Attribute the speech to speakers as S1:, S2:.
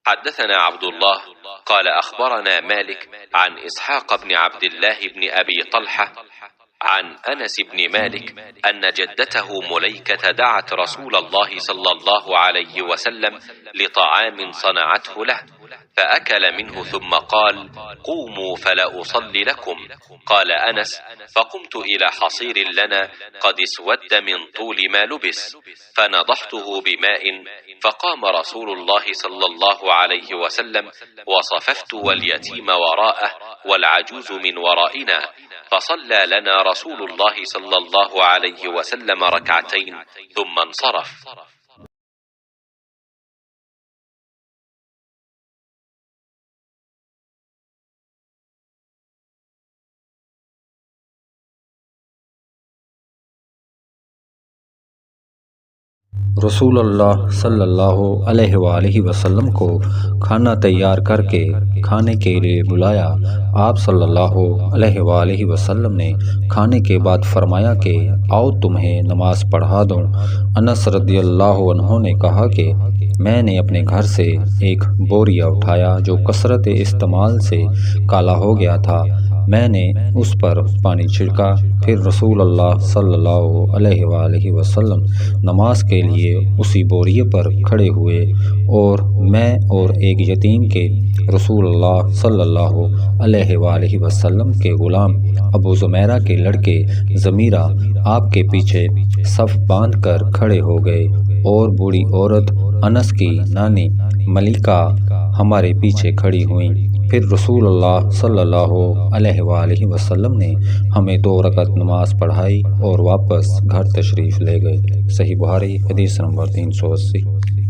S1: حدثنا عبد الله قال أخبرنا مالك عن إسحاق بن عبد الله بن أبي طلحة عن أنس بن مالك أن جدته مليكة دعت رسول الله صلى الله عليه وسلم لطعام صنعته له، فأكل منه ثم قال: قوموا فلا أصلي لكم. قال أنس: فقمت إلى حصير لنا قد اسود من طول ما لبس، فنضحته بماء، فقام رسول الله صلى الله عليه وسلم، وصففت واليتيم وراءه والعجوز من ورائنا، فصلى لنا رسول الله صلى الله عليه وسلم ركعتين ثم انصرف.
S2: رسول اللہ صلی اللہ علیہ وآلہ وسلم کو کھانا تیار کر کے کھانے کے لیے بلایا۔ آپ صلی اللہ علیہ وآلہ وسلم نے کھانے کے بعد فرمایا کہ آؤ تمہیں نماز پڑھا دوں۔ انس رضی اللہ عنہ نے کہا کہ میں نے اپنے گھر سے ایک بوریا اٹھایا جو کثرت استعمال سے کالا ہو گیا تھا۔ میں نے اس پر پانی چھڑکا، پھر رسول اللہ صلی اللہ علیہ وآلہ وسلم نماز کے لیے اسی بوریے پر کھڑے ہوئے، اور میں اور ایک یتیم کے رسول اللہ صلی اللہ علیہ وآلہ وسلم کے غلام ابو زمیرہ کے لڑکے ضمیرہ آپ کے پیچھے صف باندھ کر کھڑے ہو گئے، اور بوڑھی عورت انس کی نانی ملیکہ ہمارے پیچھے کھڑی ہوئیں۔ پھر رسول اللہ صلی اللہ علیہ وآلہ وسلم نے ہمیں 2 رکعت نماز پڑھائی اور واپس گھر تشریف لے گئے۔ صحیح بخاری حدیث نمبر 380۔